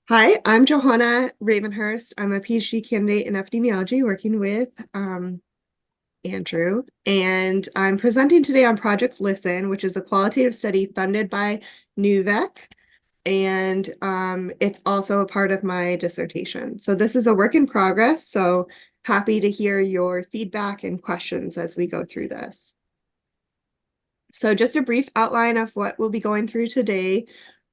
Hi, I'm Johanna Ravenhurst. I'm a PhD candidate in epidemiology working with Andrew, and I'm presenting today on Project Listen, which is a qualitative study funded by NUVEC, and it's also a part of my dissertation. So this is a work in progress, so happy to hear your feedback and questions as we go through this. So just a brief outline of what we'll be going through today.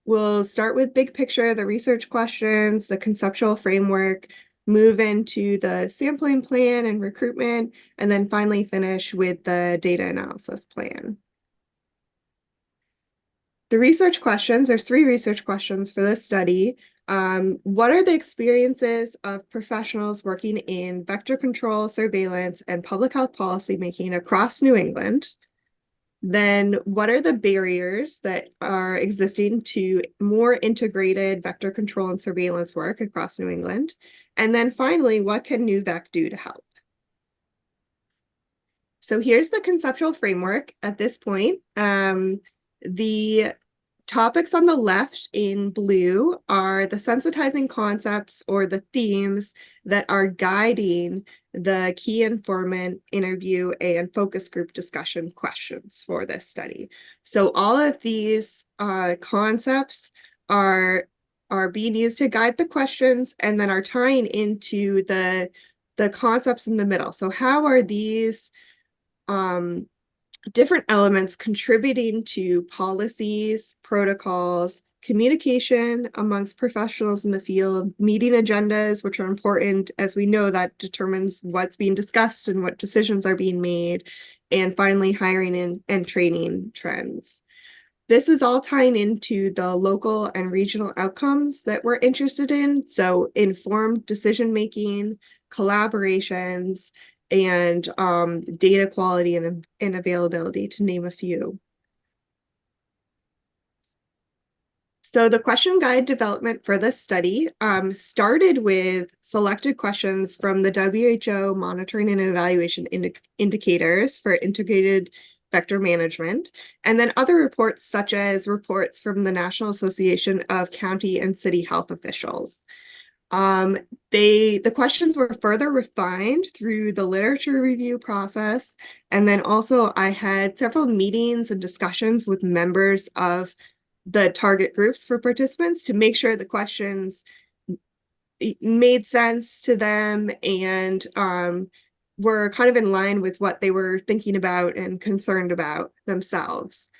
We'll start with big picture, the research questions, the conceptual framework, move into the sampling plan and recruitment, and then finally finish with the data analysis plan. The research questions, there's 3 research questions for this study. What are the experiences of professionals working in vector control, surveillance, and public health policymaking across New England? Then what are the barriers that are existing to more integrated vector control and surveillance work across New England? And then finally, what can NUVEC do to help? So here's the conceptual framework at this point. The topics on the left in blue are the sensitizing concepts or the themes that are guiding the key informant interview and focus group discussion questions for this study. So all of these concepts are being used to guide the questions and then are tying into the concepts in the middle. So how are these different elements contributing to policies, protocols, communication amongst professionals in the field, meeting agendas, which are important, as we know that determines what's being discussed and what decisions are being made, and finally hiring and training trends. This is all tying into the local and regional outcomes that we're interested in. So informed decision-making, collaborations, and data quality and availability, to name a few. So the question guide development for this study started with selected questions from the WHO monitoring and evaluation indicators for integrated vector management, and then other reports such as reports from the National Association of County and City Health Officials. The questions were further refined through the literature review process, and then also I had several meetings and discussions with members of the target groups for participants to make sure the questions made sense to them and were kind of in line with what they were thinking about and concerned about themselves.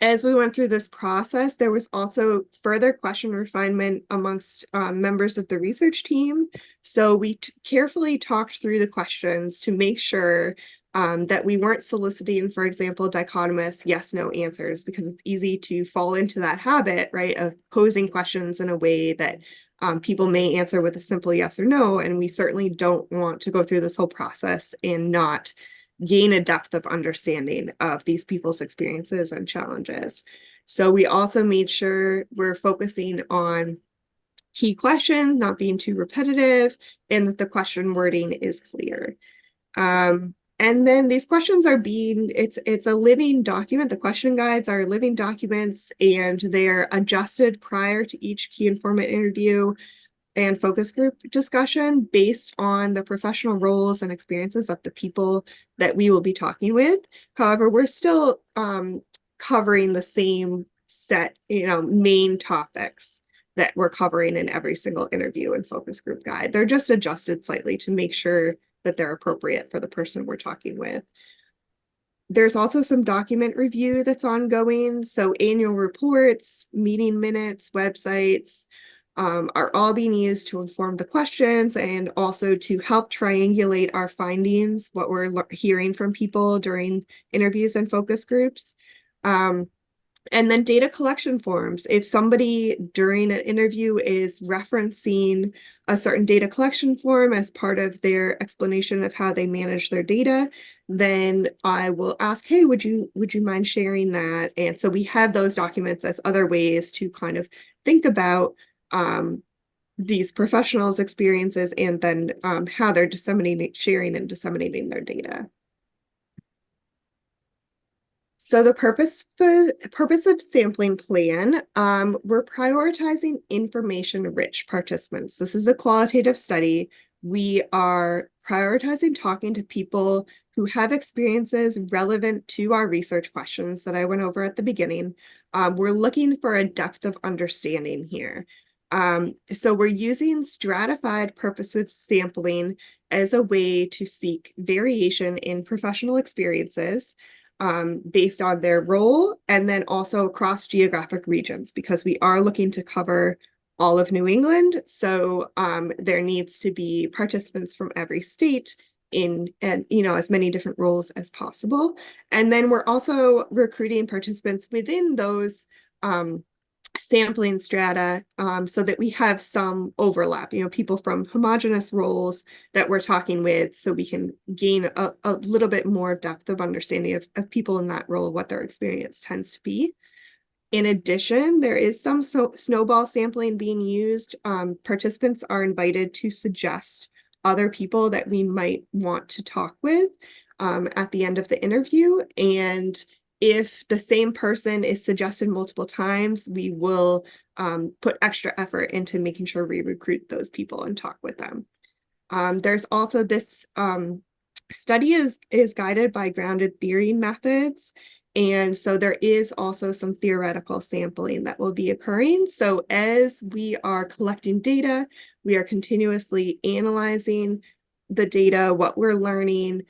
As we went through this process, there was also further question refinement amongst members of the research team. So we carefully talked through the questions to make sure that we weren't soliciting, for example, dichotomous yes/no answers, because it's easy to fall into that habit, right, of posing questions in a way that people may answer with a simple yes or no. And we certainly don't want to go through this whole process and not gain a depth of understanding of these people's experiences and challenges. So we also made sure we're focusing on key questions, not being too repetitive, and that the question wording is clear. And then these questions are it's a living document. The question guides are living documents, and they're adjusted prior to each key informant interview and focus group discussion based on the professional roles and experiences of the people that we will be talking with. However, we're still covering the same set, main topics that we're covering in every single interview and focus group guide. They're just adjusted slightly to make sure that they're appropriate for the person we're talking with. There's also some document review that's ongoing. So annual reports, meeting minutes, websites, are all being used to inform the questions and also to help triangulate our findings, what we're hearing from people during interviews and focus groups. And then data collection forms. If somebody during an interview is referencing a certain data collection form as part of their explanation of how they manage their data, then I will ask, hey, would you mind sharing that? And so we have those documents as other ways to kind of think about these professionals' experiences and then how they're sharing and disseminating their data. So the purpose of sampling plan, we're prioritizing information-rich participants. This is a qualitative study. We are prioritizing talking to people who have experiences relevant to our research questions that I went over at the beginning. We're looking for a depth of understanding here. So we're using stratified purposive sampling as a way to seek variation in professional experiences based on their role, and then also across geographic regions, because we are looking to cover all of New England. So there needs to be participants from every state in, and as many different roles as possible. And then we're also recruiting participants within those sampling strata so that we have some overlap, people from homogenous roles that we're talking with, so we can gain a little bit more depth of understanding of people in that role, what their experience tends to be. In addition, there is some snowball sampling being used. Participants are invited to suggest other people that we might want to talk with at the end of the interview. And if the same person is suggested multiple times, we will put extra effort into making sure we recruit those people and talk with them. There's also this study is guided by grounded theory methods. And so there is also some theoretical sampling that will be occurring. So as we are collecting data, we are continuously analyzing the data, what we're learning,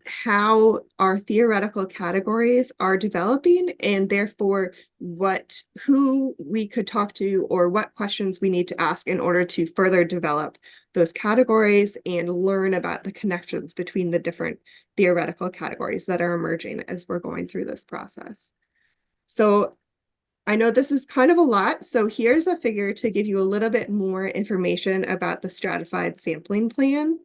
how our theoretical categories are developing, and therefore who we could talk to or what questions we need to ask in order to further develop those categories and learn about the connections between the different theoretical categories that are emerging as we're going through this process. So I know this is kind of a lot, so here's a figure to give you a little bit more information about the stratified sampling plan.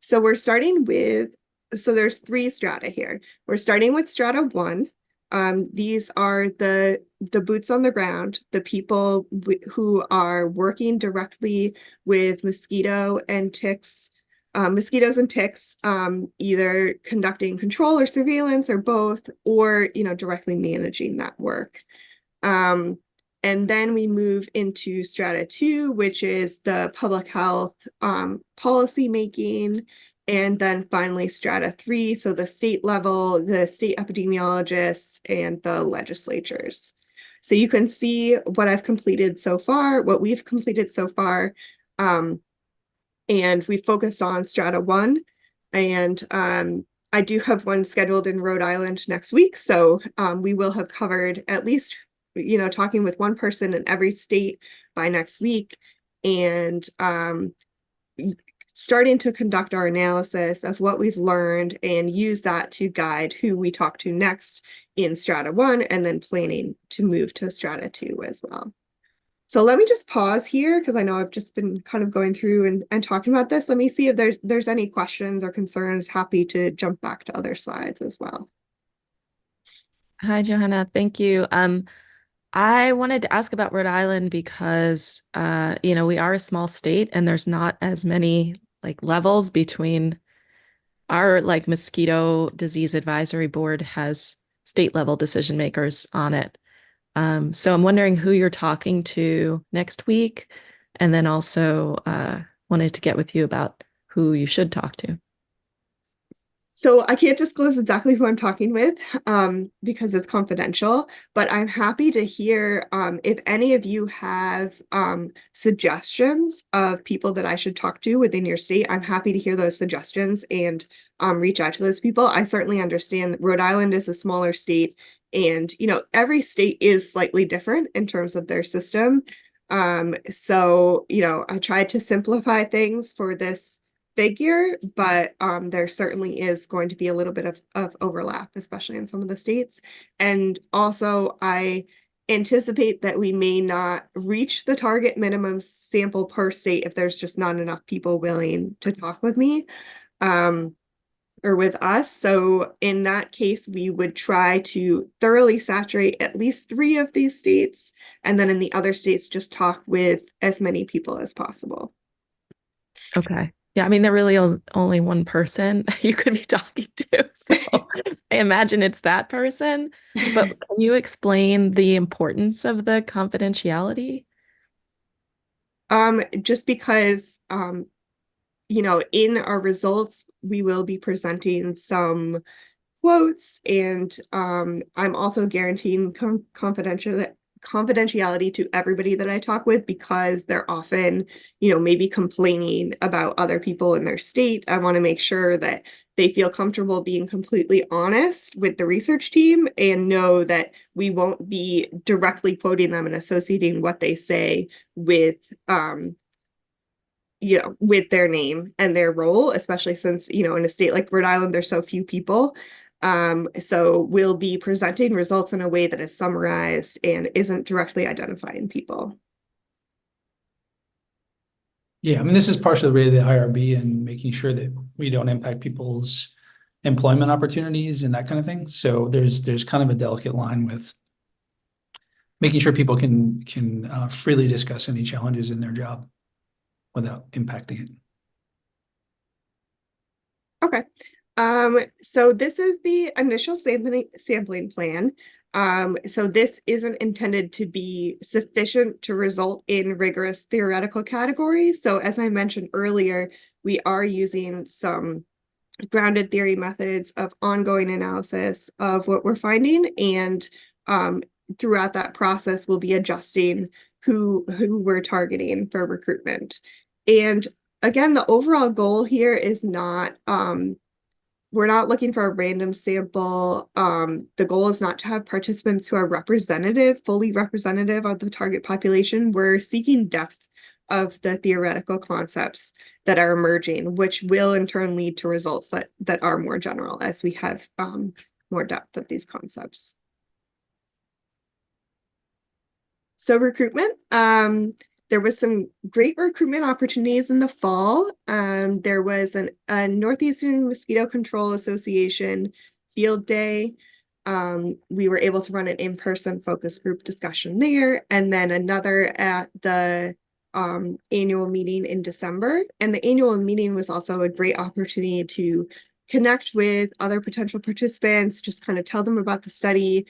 So we're starting with, so there's 3 strata here. We're starting with strata 1. These are the boots on the ground, the people who are working directly with mosquitoes and ticks, either conducting control or surveillance or both, or directly managing that work. And then we move into strata 2, which is the public health policy making. And then finally strata 3, so the state level, the state epidemiologists, and the legislatures. So you can see what I've completed so far, what we've completed so far. And we focused on strata 1. And I do have one scheduled in Rhode Island next week. So we will have covered at least talking with one person in every state by next week, and starting to conduct our analysis of what we've learned and use that to guide who we talk to next in strata 1, and then planning to move to strata 2 as well. So let me just pause here because I know I've just been kind of going through and talking about this. Let me see if there's any questions or concerns. Happy to jump back to other slides as well. Hi, Johanna. Thank you. I wanted to ask about Rhode Island because, we are a small state and there's not as many levels between our mosquito disease advisory board has state level decision makers on it. So I'm wondering who you're talking to next week, and then also wanted to get with you about who you should talk to. So I can't disclose exactly who I'm talking with because it's confidential, but I'm happy to hear if any of you have suggestions of people that I should talk to within your state. I'm happy to hear those suggestions and reach out to those people. I certainly understand that Rhode Island is a smaller state, and every state is slightly different in terms of their system. So I tried to simplify things for this figure, but there certainly is going to be a little bit of overlap, especially in some of the states. And also, I anticipate that we may not reach the target minimum sample per state if there's just not enough people willing to talk with me or with us. So in that case, we would try to thoroughly saturate at least 3 of these states, and then in the other states, just talk with as many people as possible. Okay. Yeah, I mean, there really is only one person you could be talking to. So, I imagine it's that person, but can you explain the importance of the confidentiality? Just because in our results, we will be presenting some quotes, and I'm also guaranteeing confidentiality to everybody that I talk with because they're often, maybe complaining about other people in their state. I want to make sure that they feel comfortable being completely honest with the research team and know that we won't be directly quoting them and associating what they say with with their name and their role, especially since, in a state like Rhode Island, there's so few people. So we'll be presenting results in a way that is summarized and isn't directly identifying people. Yeah, I mean, this is partially related to the IRB and making sure that we don't impact people's employment opportunities and that kind of thing. So there's kind of a delicate line with making sure people can freely discuss any challenges in their job without impacting it. Okay. So this is the initial sampling plan. So this isn't intended to be sufficient to result in rigorous theoretical categories. So as I mentioned earlier, we are using some grounded theory methods of ongoing analysis of what we're finding, and throughout that process, we'll be adjusting who we're targeting for recruitment. And again, the overall goal here is not we're not looking for a random sample. The goal is not to have participants who are fully representative of the target population. We're seeking depth of the theoretical concepts that are emerging, which will in turn lead to results that are more general as we have more depth of these concepts. So recruitment, there was some great recruitment opportunities in the fall. There was a Northeastern Mosquito Control Association field day. We were able to run an in-person focus group discussion there, and then another at the annual meeting in December. And the annual meeting was also a great opportunity to connect with other potential participants, just kind of tell them about the study,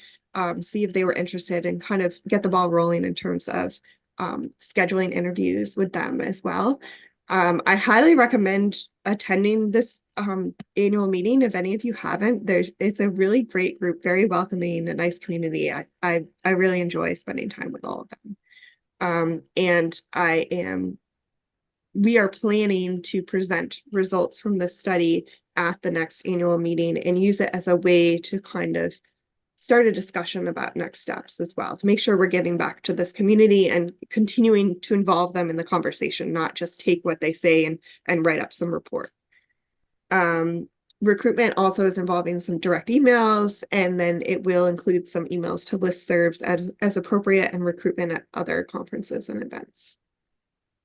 see if they were interested, and kind of get the ball rolling in terms of scheduling interviews with them as well. I highly recommend attending this annual meeting. If any of you haven't, it's a really great group, very welcoming, a nice community. I really enjoy spending time with all of them. And we are planning to present results from this study at the next annual meeting and use it as a way to kind of start a discussion about next steps as well, to make sure we're giving back to this community and continuing to involve them in the conversation, not just take what they say and write up some report. Recruitment also is involving some direct emails, and then it will include some emails to listservs as appropriate, and recruitment at other conferences and events.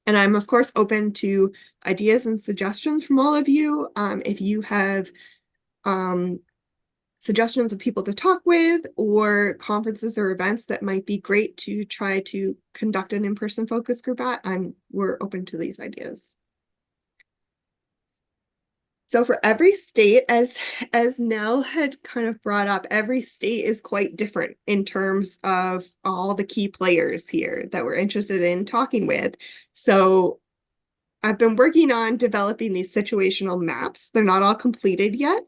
And I'm, of course, open to ideas and suggestions from all of you. If you have suggestions of people to talk with or conferences or events that might be great to try to conduct an in-person focus group at, we're open to these ideas. So for every state, as Nell had kind of brought up, every state is quite different in terms of all the key players here that we're interested in talking with. So I've been working on developing these situational maps. They're not all completed yet.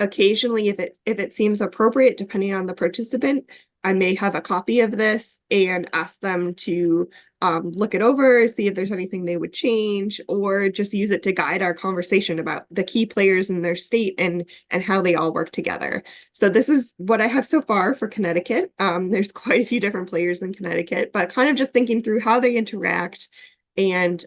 Occasionally, if it seems appropriate, depending on the participant, I may have a copy of this and ask them to look it over, see if there's anything they would change, or just use it to guide our conversation about the key players in their state and how they all work together. So this is what I have so far for Connecticut. There's quite a few different players in Connecticut, but kind of just thinking through how they interact and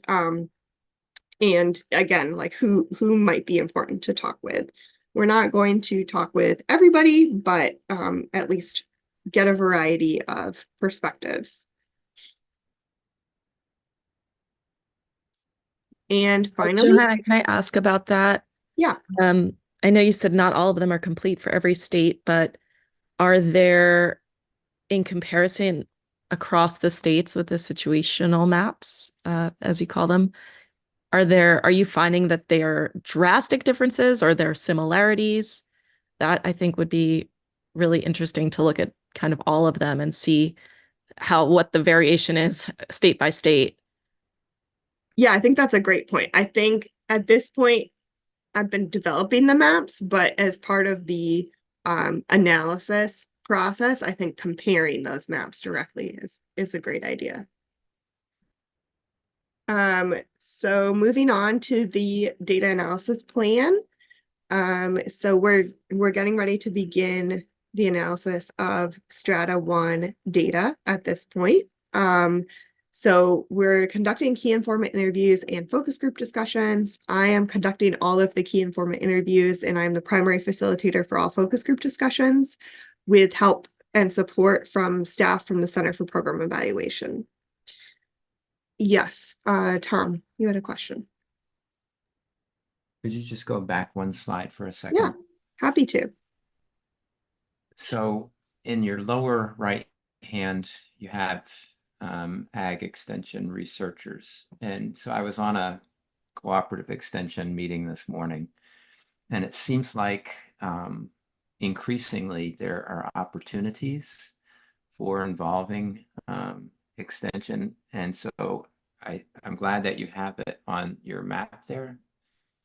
again, like who might be important to talk with. We're not going to talk with everybody, but at least get a variety of perspectives. And finally, Johanna, can I ask about that? yeah. I know you said not all of them are complete for every state, but are there, in comparison across the states with the situational maps, as you call them, are you finding that there are drastic differences or there are similarities that I think would be really interesting to look at kind of all of them and see what the variation is state by state. Yeah, I think that's a great point. I think at this point, I've been developing the maps, but as part of the analysis process, I think comparing those maps directly is a great idea. So moving on to the data analysis plan. So we're getting ready to begin the analysis of Strata 1 data at this point. So we're conducting key informant interviews and focus group discussions. I am conducting all of the key informant interviews, and I'm the primary facilitator for all focus group discussions with help and support from staff from the Center for Program Evaluation. Yes, Tom, you had a question. Could you just go back one slide for a second? Yeah, happy to. So in your lower right hand, you have ag extension researchers. And so I was on a cooperative extension meeting this morning, and it seems like increasingly there are opportunities for involving extension. And so I'm glad that you have it on your map there,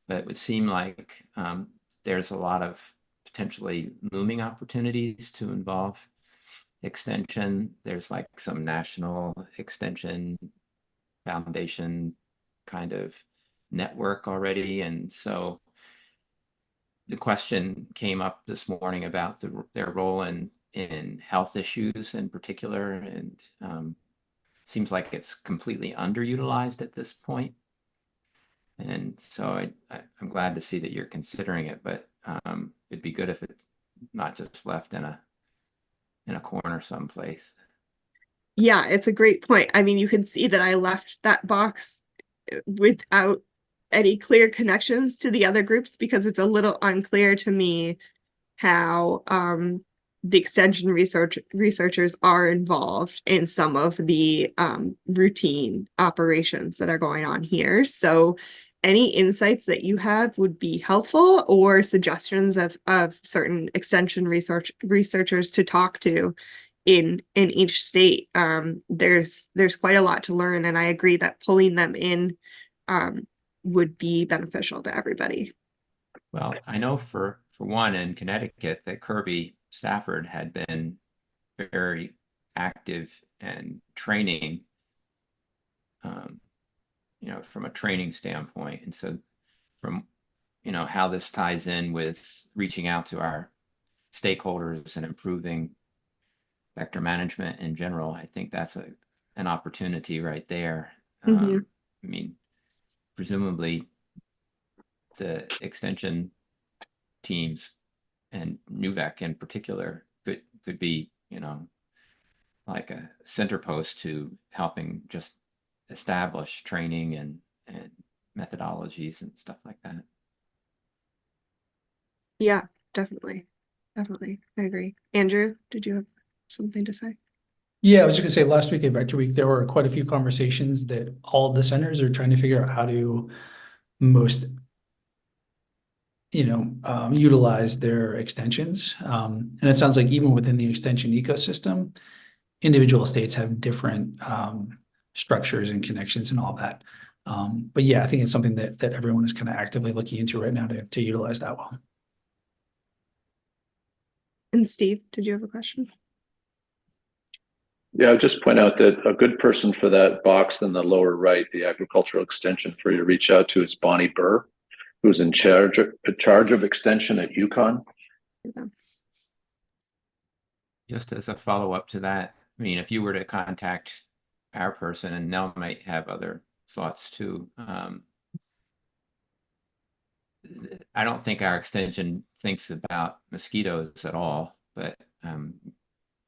but it would seem like there's a lot of potentially looming opportunities to involve extension. There's like some national extension foundation kind of network already. And so the question came up this morning about their role in health issues in particular, and seems like it's completely underutilized at this point. And so I'm glad to see that you're considering it, but it'd be good if it's not just left in a corner someplace. Yeah, it's a great point. I mean, you can see that I left that box without any clear connections to the other groups because it's a little unclear to me how the extension researchers are involved in some of the routine operations that are going on here. So any insights that you have would be helpful, or suggestions of certain extension researchers to talk to in each state. There's quite a lot to learn, and I agree that pulling them in would be beneficial to everybody. Well, I know for one in Connecticut that Kirby Stafford had been very active and training, from a training standpoint. And so from, how this ties in with reaching out to our stakeholders and improving vector management in general, I think that's an opportunity right there. Mhm. I mean, presumably the extension teams and NUVEC in particular could be, like a center post to helping just establish training and methodologies and stuff like that. Yeah, definitely. Definitely. I agree. Andrew, did you have something to say? Yeah, I was just gonna say last week at Vector Week, there were quite a few conversations that all of the centers are trying to figure out how to most, utilize their extensions. And it sounds like even within the extension ecosystem, individual states have different structures and connections and all that. But yeah, I think it's something that everyone is kind of actively looking into right now to utilize that well. And Steve, did you have a question? Yeah, I'll just point out that a good person for that box in the lower right, the agricultural extension for you to reach out to, is Bonnie Burr, who's in charge of extension at UConn. Yeah. Just as a follow-up to that, I mean, if you were to contact our person, and Nell might have other thoughts too, I don't think our extension thinks about mosquitoes at all, but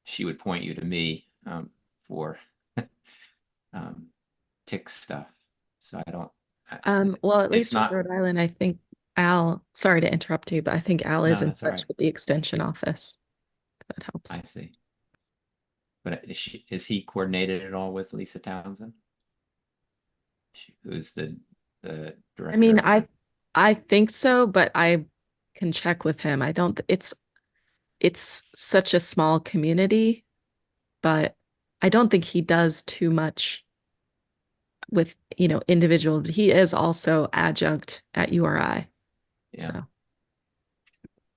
she would point you to me for tick stuff. So I don't. Well, at It's least with not. Rhode Island, I think Al, sorry to interrupt you, but I think Al is No, in that's all touch right. with the extension office. If that helps. I see. But is he coordinated at all with Lisa Townsend? Who's the I mean, director? I think so, but I can check with him. I don't, it's such a small community, but I don't think he does too much with, individuals. He is also adjunct at URI. Yeah. So,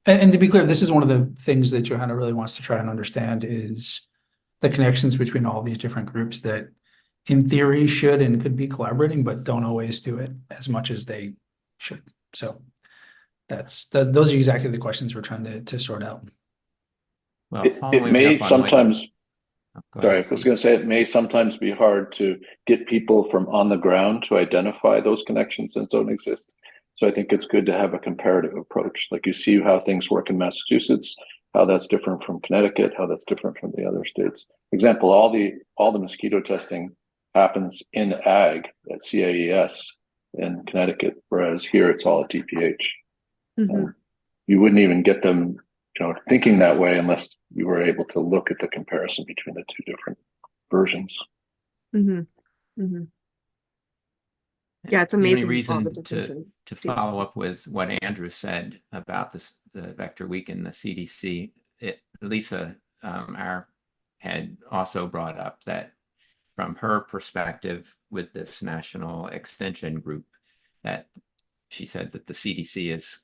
And to be clear, this is one of the things that Johanna really wants to try and understand is the connections between all these different groups that in theory should and could be collaborating, but don't always do it as much as they should. So those are exactly the questions we're trying to sort out. Well, It following may up on sometimes, go sorry, I ahead, was Steve. going to say it may sometimes be hard to get people from on the ground to identify those connections that don't exist. So I think it's good to have a comparative approach. Like you see how things work in Massachusetts, how that's different from Connecticut, how that's different from the other states. For example, all the mosquito testing happens in ag at CAES in Connecticut, whereas here it's all at DPH. Mhm. You wouldn't even get them, thinking that way unless you were able to look at the comparison between the two different versions. Mhm. Mhm. Yeah, it's The only amazing all the reason differences. to Steve. follow up with what Andrew said about this, the Vector Week and the CDC, Lisa, our head, also brought up that from her perspective with this national extension group, that she said that the CDC is,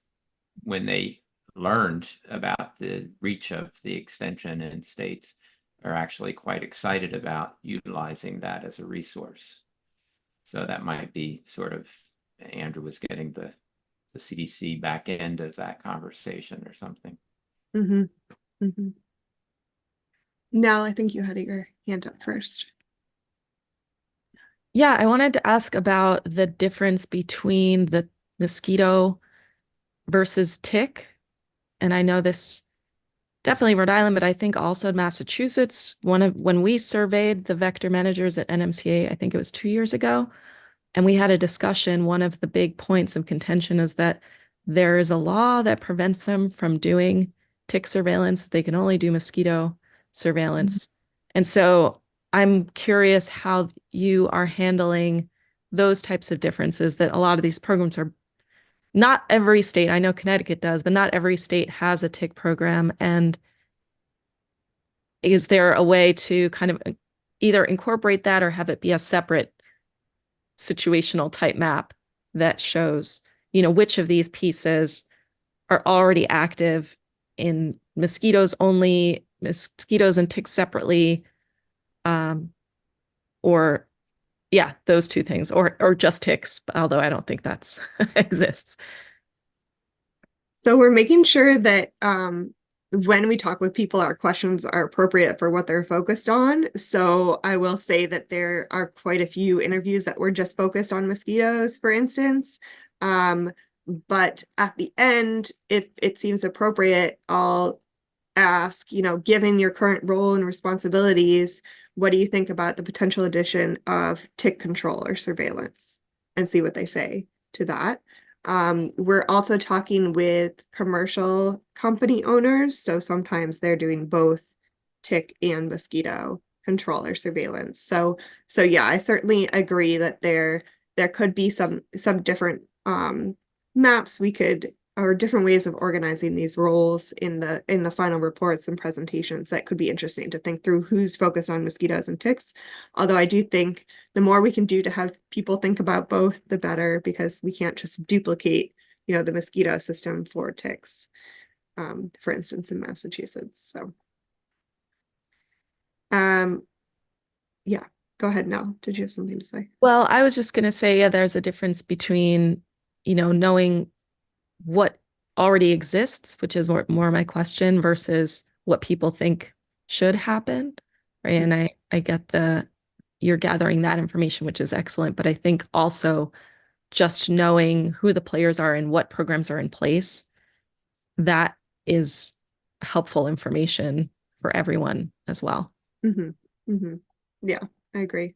when they learned about the reach of the extension in states, are actually quite excited about utilizing that as a resource. So that might be sort of, Andrew was getting the CDC back end of that conversation or something. Mhm. Mhm. Nell, I think you had your hand up first. yeah, I wanted to ask about the difference between the mosquito versus tick. And I know this definitely Rhode Island, but I think also Massachusetts. When we surveyed the vector managers at NMCA, I think it was 2 years ago, and we had a discussion. One of the big points of contention is that there is a law that prevents them from doing tick surveillance. They can only do mosquito surveillance. And so I'm curious how you are handling those types of differences, that a lot of these programs are not every state, I know Connecticut does, but not every state has a tick program. And is there a way to kind of either incorporate that or have it be a separate situational type map that shows, which of these pieces are already active in mosquitoes only, mosquitoes and ticks separately, or yeah, those two things, or just ticks, although I don't think that's exists. So we're making sure that when we talk with people, our questions are appropriate for what they're focused on. So I will say that there are quite a few interviews that were just focused on mosquitoes, for instance. But at the end, if it seems appropriate, I'll ask, given your current role and responsibilities, what do you think about the potential addition of tick control or surveillance? And see what they say to that. We're also talking with commercial company owners. So sometimes they're doing both tick and mosquito control or surveillance. So yeah, I certainly agree that there could be some different maps we could, or different ways of organizing these roles in the final reports and presentations that could be interesting to think through who's focused on mosquitoes and ticks. Although I do think the more we can do to have people think about both, the better, because we can't just duplicate, the mosquito system for ticks, for instance, in Massachusetts. So, yeah, go ahead, Nell. Did you have something to say? Well, I was just going to say, yeah, there's a difference between, knowing what already exists, which is more my question, versus what people think should happen. Right. And I get you're gathering that information, which is excellent. But I think also just knowing who the players are and what programs are in place, that is helpful information for everyone as well. Mm-hmm. Mm-hmm. Yeah, I agree.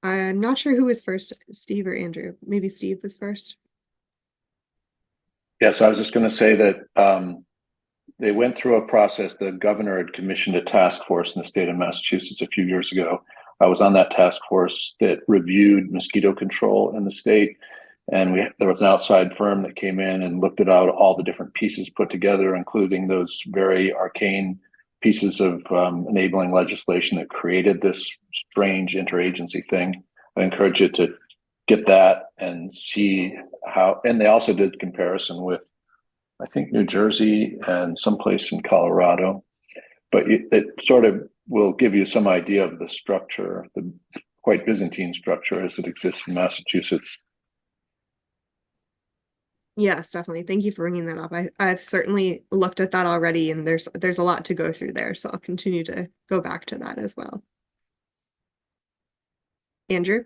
I'm not sure who was first, Steve or Andrew. Maybe Steve was first. Yes, I was just going to say that they went through a process. The governor had commissioned a task force in the state of Massachusetts a few years ago. I was on that task force that reviewed mosquito control in the state. And there was an outside firm that came in and looked at all the different pieces put together, including those very arcane pieces of enabling legislation that created this strange interagency thing. I encourage you to get that and see how, and they also did comparison with, I think, New Jersey and someplace in Colorado, but it sort of will give you some idea of the structure, the quite Byzantine structure as it exists in Massachusetts. Yes, definitely. Thank you for bringing that up. I've certainly looked at that already, and there's a lot to go through there, so I'll continue to go back to that as well. Andrew?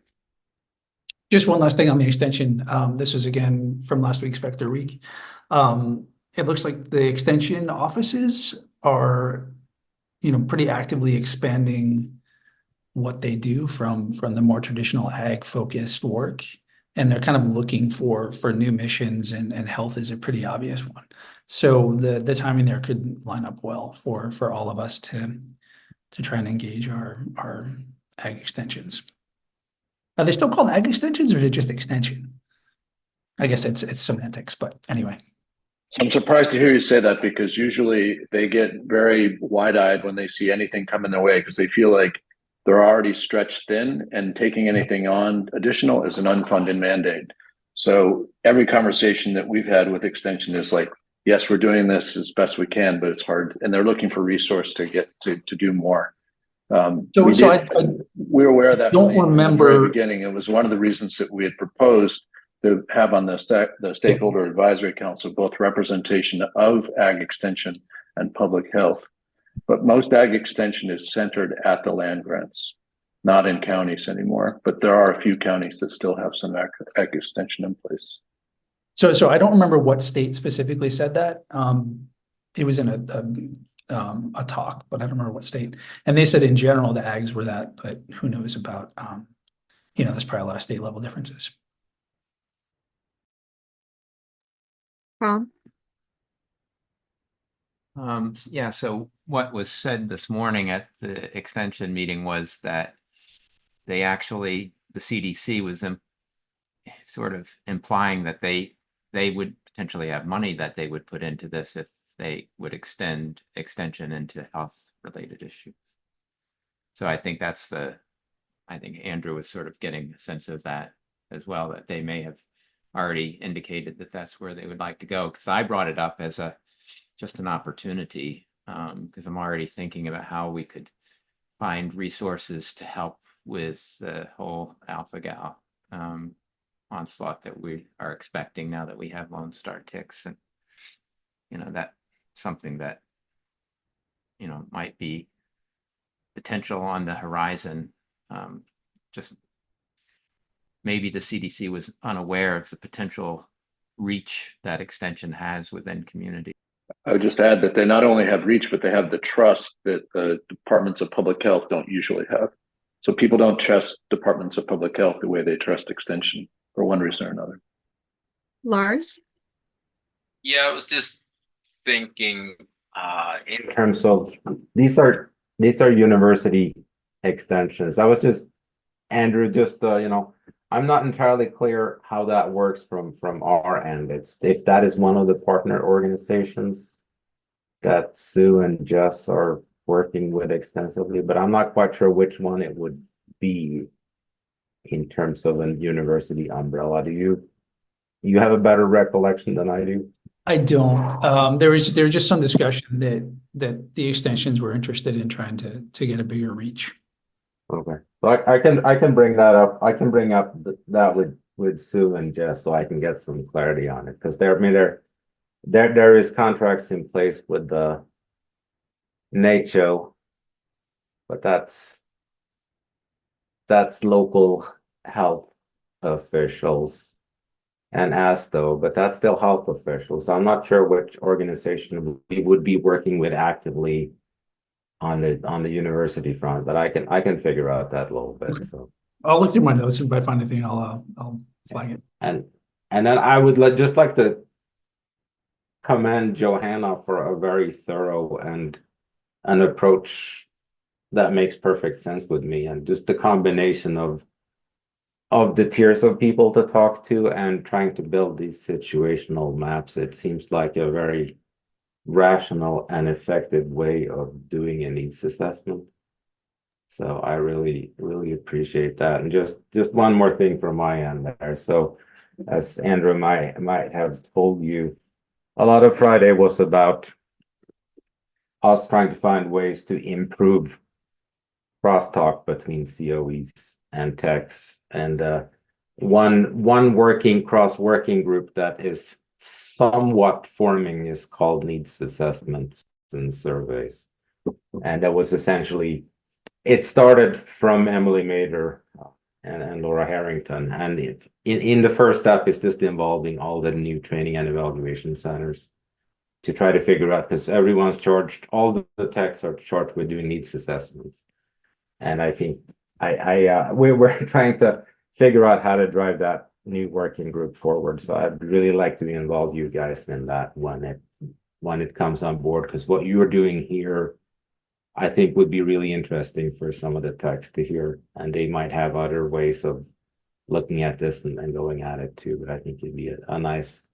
Just one last thing on the extension. This was again from last week's Vector Week. It looks like the extension offices are, pretty actively expanding what they do from the more traditional ag focused work. And they're kind of looking for new missions, and health is a pretty obvious one. So the timing there could line up well for all of us to try and engage our ag extensions. Are they still called ag extensions, or is it just extension? I guess it's semantics, but anyway. So I'm surprised to hear you say that, because usually they get very wide-eyed when they see anything come in their way, because they feel like they're already stretched thin, and taking anything on additional is an unfunded mandate. So every conversation that we've had with extension is like, yes, we're doing this as best we can, but it's hard, and they're looking for resource to get to do more. We're aware of that. Don't remember from the very beginning. It was one of the reasons that we had proposed to have on the stakeholder advisory council both representation of ag extension and public health. But most ag extension is centered at the land grants, not in counties anymore. But there are a few counties that still have some ag extension in place. So I don't remember what state specifically said that. It was in a talk, but I don't remember what state. And they said in general the ags were that, but who knows about there's probably a lot of state level differences. Yeah, so what was said this morning at the extension meeting was that the CDC was sort of implying that they would potentially have money that they would put into this if they would extension into health related issues. So I think I think Andrew was sort of getting a sense of that as well, that they may have already indicated that that's where they would like to go. Because I brought it up as just an opportunity, because I'm already thinking about how we could find resources to help with the whole alpha-gal onslaught that we are expecting now that we have Lone Star ticks, and that something that might be potential on the horizon. Just maybe the CDC was unaware of the potential reach that extension has within community. I would just add that they not only have reach, but they have the trust that the departments of public health don't usually have. So people don't trust departments of public health the way they trust extension for one reason or another. Lars? Yeah, I was just thinking in terms of these are university extensions. I was just, Andrew, I'm not entirely clear how that works from our end. It's if that is one of the partner organizations that Sue and Jess are working with extensively, but I'm not quite sure which one it would be in terms of a university umbrella. Do you have a better recollection than I do? I don't. There was just some discussion that the extensions were interested in trying to get a bigger reach. Okay, so I can bring that up. I can bring up that with Sue and Jess, so I can get some clarity on it, because there is contracts in place with the NACHO, but that's local health officials and ASTO, but that's still health officials. So I'm not sure which organization we would be working with actively on the university front, but I can figure out that a little bit. Okay. So I'll look through my notes, and if I find anything, I'll flag it. And then I would just like to commend Johanna for a very thorough and an approach that makes perfect sense with me, and just the combination of of the tiers of people to talk to and trying to build these situational maps, it seems like a very rational and effective way of doing a needs assessment. So I really, really appreciate that. And just one more thing from my end there. So as Andrew might have told you, a lot of Friday was about us trying to find ways to improve crosstalk between COEs and techs. And one working group that is somewhat forming is called needs assessments and surveys. And that was essentially, it started from Emily Mader and Laura Harrington. And in the first step is just involving all the new training and evaluation centers to try to figure out, because everyone's charged, all the techs are charged with doing needs assessments. And I think we're trying to figure out how to drive that new working group forward. So I'd really like to involve you guys in that when it comes on board, because what you are doing here, I think would be really interesting for some of the techs to hear, and they might have other ways of looking at this and going at it too. But I think it'd be a nice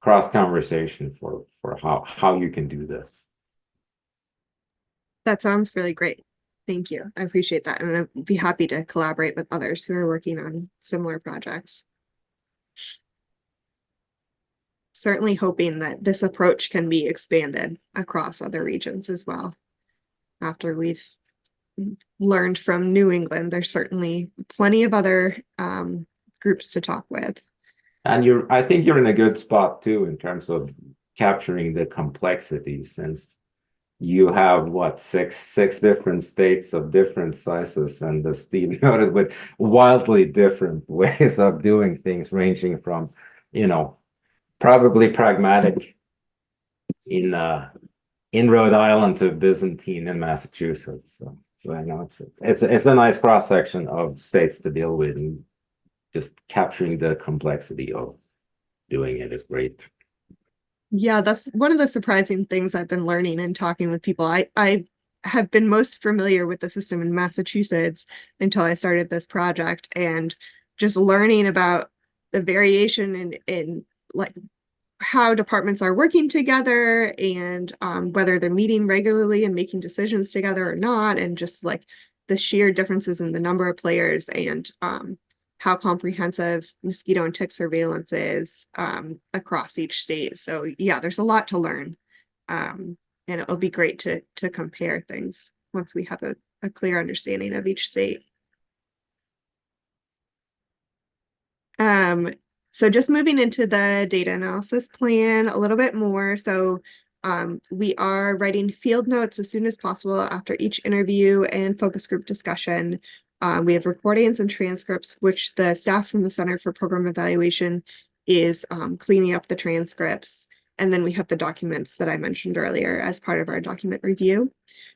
cross conversation for how you can do this. That sounds really great. Thank you. I appreciate that. And I'd be happy to collaborate with others who are working on similar projects. Certainly hoping that this approach can be expanded across other regions as well. After we've learned from New England, there's certainly plenty of other groups to talk with. And I think you're in a good spot too in terms of capturing the complexity, since you have what, six different states of different sizes, and the Steve noted with wildly different ways of doing things, ranging from, probably pragmatic in Rhode Island to Byzantine in Massachusetts. So I know it's a nice cross section of states to deal with, and just capturing the complexity of doing it is great. Yeah, that's one of the surprising things I've been learning and talking with people. I have been most familiar with the system in Massachusetts until I started this project, and just learning about the variation in like how departments are working together, and whether they're meeting regularly and making decisions together or not, and just like the sheer differences in the number of players, and how comprehensive mosquito and tick surveillance is across each state. So yeah, there's a lot to learn. And it'll be great to compare things once we have a clear understanding of each state. So just moving into the data analysis plan a little bit more. So we are writing field notes as soon as possible after each interview and focus group discussion. We have recordings and transcripts, which the staff from the Center for Program Evaluation is cleaning up the transcripts. And then we have the documents that I mentioned earlier as part of our document review.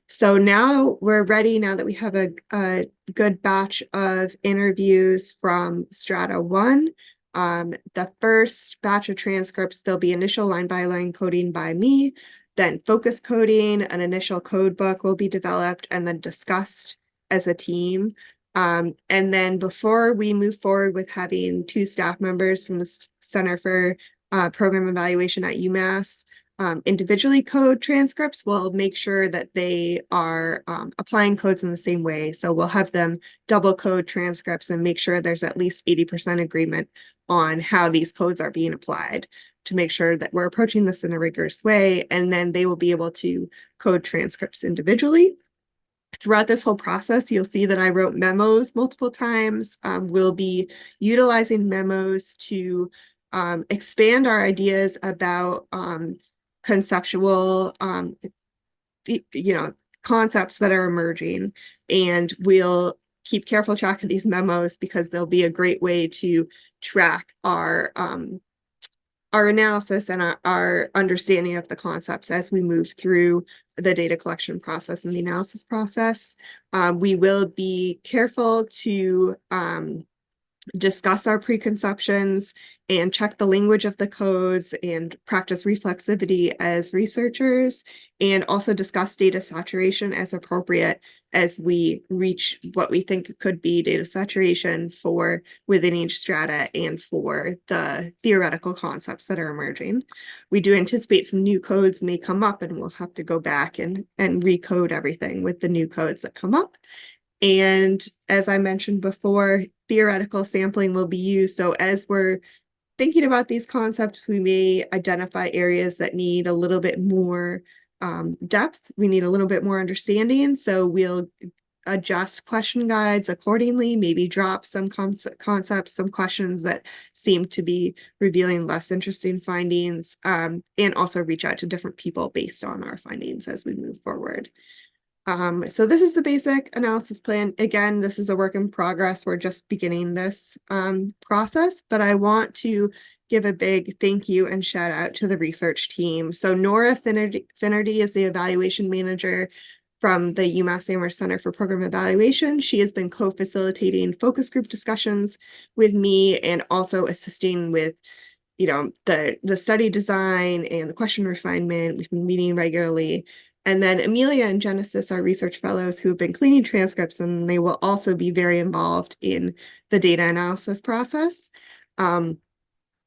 So now we're ready, now that we have a good batch of interviews from Strata 1. The first batch of transcripts, there'll be initial line-by-line coding by me, then focus coding, an initial code book will be developed and then discussed as a team. And then before we move forward with having 2 staff members from the Center for Program Evaluation at UMass individually code transcripts, we'll make sure that they are applying codes in the same way. So we'll have them double code transcripts and make sure there's at least 80% agreement on how these codes are being applied, to make sure that we're approaching this in a rigorous way. And then they will be able to code transcripts individually. Throughout this whole process, you'll see that I wrote memos multiple times. We'll be utilizing memos to expand our ideas about conceptual, concepts that are emerging. And we'll keep careful track of these memos, because they'll be a great way to track our analysis and our understanding of the concepts as we move through the data collection process and the analysis process. We will be careful to discuss our preconceptions and check the language of the codes and practice reflexivity as researchers, and also discuss data saturation as appropriate as we reach what we think could be data saturation for within each strata and for the theoretical concepts that are emerging. We do anticipate some new codes may come up, and we'll have to go back and recode everything with the new codes that come up. And as I mentioned before, theoretical sampling will be used. So as we're thinking about these concepts, we may identify areas that need a little bit more depth. We need a little bit more understanding. So we'll adjust question guides accordingly, maybe drop some concepts, some questions that seem to be revealing less interesting findings, and also reach out to different people based on our findings as we move forward. So this is the basic analysis plan. Again, this is a work in progress. We're just beginning this process, but I want to give a big thank you and shout out to the research team. So Nora Finnerty is the evaluation manager from the UMass Amherst Center for Program Evaluation. She has been co-facilitating focus group discussions with me and also assisting with the study design and the question refinement. We've been meeting regularly. And then Amelia and Genesis are research fellows who have been cleaning transcripts, and they will also be very involved in the data analysis process.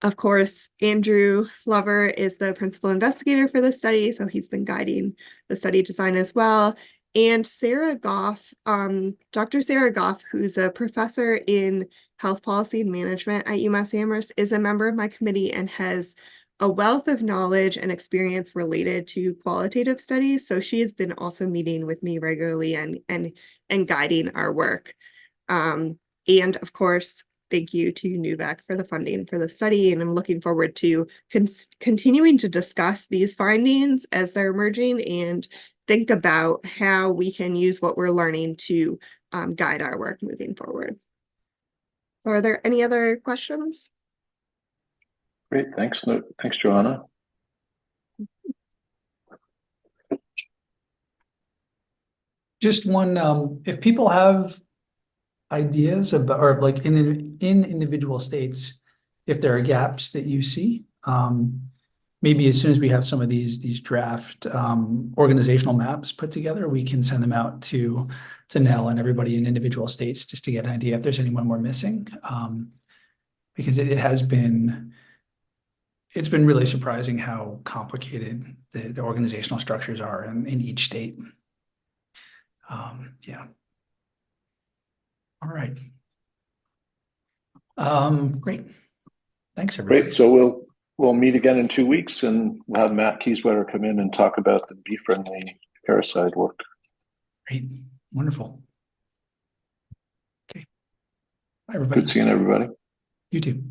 Of course, Andrew Lover is the principal investigator for the study, so he's been guiding the study design as well. And Sarah Goff, Dr. Sarah Goff, who's a professor in health policy and management at UMass Amherst, is a member of my committee and has a wealth of knowledge and experience related to qualitative studies. So she has been also meeting with me regularly and guiding our work. And of course, thank you to NUVAC for the funding for the study. And I'm looking forward to continuing to discuss these findings as they're emerging and think about how we can use what we're learning to guide our work moving forward. So are there any other questions? Great, thanks. Thanks, Johanna. Just one, if people have ideas about, or like in individual states, if there are gaps that you see, maybe as soon as we have some of these draft organizational maps put together, we can send them out to Nell and everybody in individual states just to get an idea if there's anyone we're missing, because it's been really surprising how complicated the organizational structures are in each state. Yeah. All right. Great. Thanks, everybody. Great. So we'll meet again in 2 weeks, and we'll have Matt Kieswetter come in and talk about the bee-friendly parasite work. Great. Wonderful. Okay. Bye, everybody. Good seeing everybody. You too.